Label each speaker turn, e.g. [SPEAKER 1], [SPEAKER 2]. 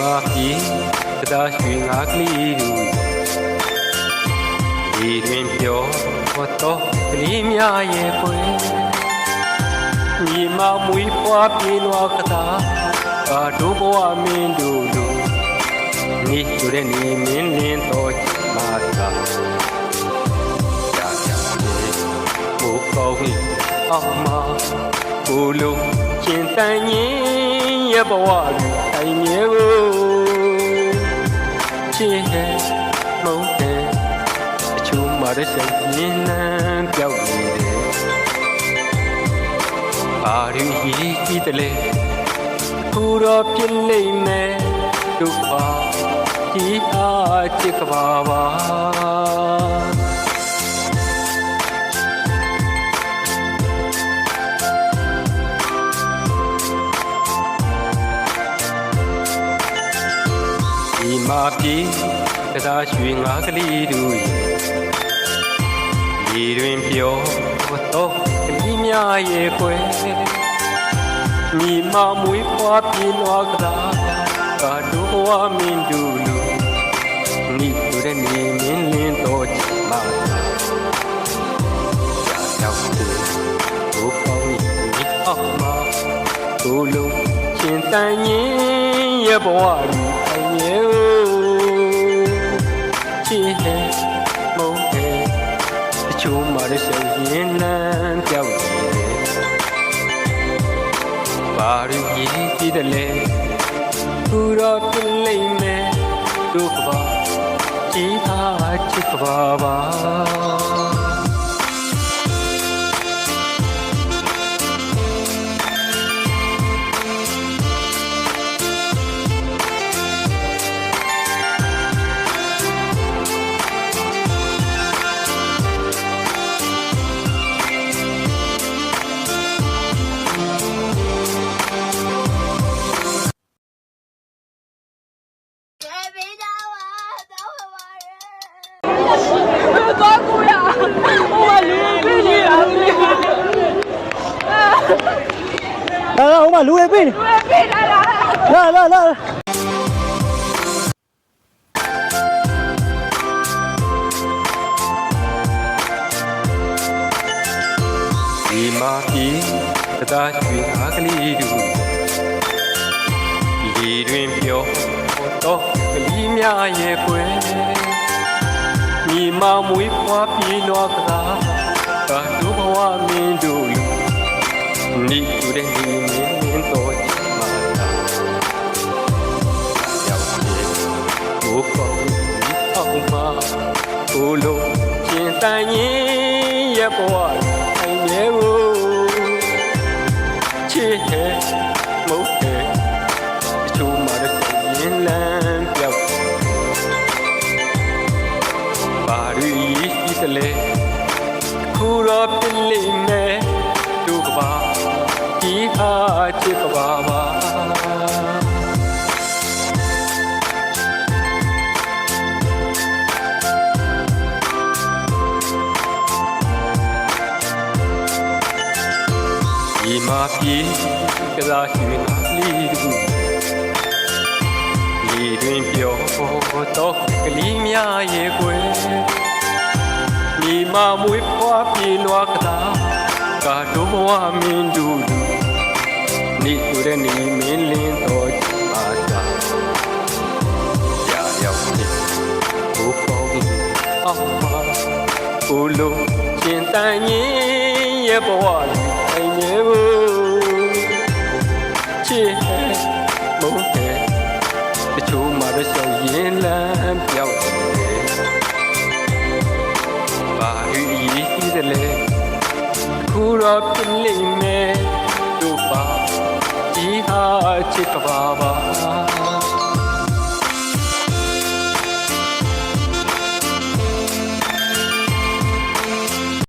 [SPEAKER 1] မာပြည်တရားရွှေငါကလေးတို့ဒီတွင်ပြောတော့ကလေးများရဲ့ခွေညီမမွေးဖွားပြေးနွားကတာကာတို့ဘဝမင်းတို့လူနေတို့တဲ့နေမင်းလင်းတော်မာတာရာရာဘိုးကောင်းကြီးအောင်မကိုလုံးကျင်တန်ရင်ရဲ့ဘဝလူတိုင်းမြေကိုချစ်ဟဲ့မုန်းတယ်အချို့မှာတဲ့စိတ်ရင်းနှံပြောက်နေတယ်ဘာရင်းကြီးတလေကိုတော့ပြစ်လိမ့်မယ်ဒုက္ခကြီးအားချစ်ကပါပါဒီမာပြေတရားရွှေငါကလေးတို့ဒီတွင်ပြောတော့ကလေးများရဲ့ခွေညီမမွေးဖွားပြေးနွားကတာကာတို့ဘဝမင်းတို့လူနိတို့တဲ့နေမင်းလင်းတော်ချမာရာရောက်တယ်ဘိုးကောင်းကြီးအောင်မကိုလုံးရှင်တန်ရင်ရဲ့ဘဝလူအငယ်ချစ်ဟဲ့မုန်းတယ်အချို့မှာတဲ့စိတ်ရင်းနှံပြောက်နေတယ်ဘာရင်းကြီးတလေသူတော့ပြလိမ့်မယ်ဒုက္ခပါကြီးအားချစ်ကပါပါ
[SPEAKER 2] လာဟိုမှာလူတွေပြေးလာလာ
[SPEAKER 1] ဒီမာပြည်တရားရွှေငါကလေးတို့ဒီတွင်ပြောတော့ကလေးများရဲ့ခွေညီမမွေးဖွားပြေးနွားကတာကာတို့ဘဝမင်းတို့လူနိတို့တဲ့နေမင်းတော်မာတာရောက်တယ်ဘိုးကောင်းကြီးအောင်မကိုလုံးရှင်တန်ရင်ရဲ့ဘဝအငယ်ကိုချစ်ဟဲ့မုန်းတယ်အချို့မှာတဲ့ရင်လန်းပြောက်ဘာရင်းတလေခုတော့ပြလိမ့်မယ်ဒုက္ခပါကြီးအားချစ်ကပါပါဒီမာပြေကစားရွှေငါကလေးတို့ဒီတွင်ပြောတော့ကလေးများရဲ့ခွေညီမမွေးဖွားပြေးနွားကတာကာတို့ဘဝမင်းတို့လူနိတို့တဲ့နေမင်းလင်းတော်မာတာရာရောက်တယ်ဘိုးကောင်းကြီးအောင်မကိုလုံးရှင်တန်ရင်ရဲ့ဘဝလူအငယ်ကိုချစ်ဟဲ့မုန်းတယ်တချို့မှာတော့ရှောင်ရင်လမ်းပြောက်တယ်ဘာရင်းကြီးတလေခုတော့ပြလိမ့်မယ်တို့ပါကြီးဟာချစ်ကပါပါ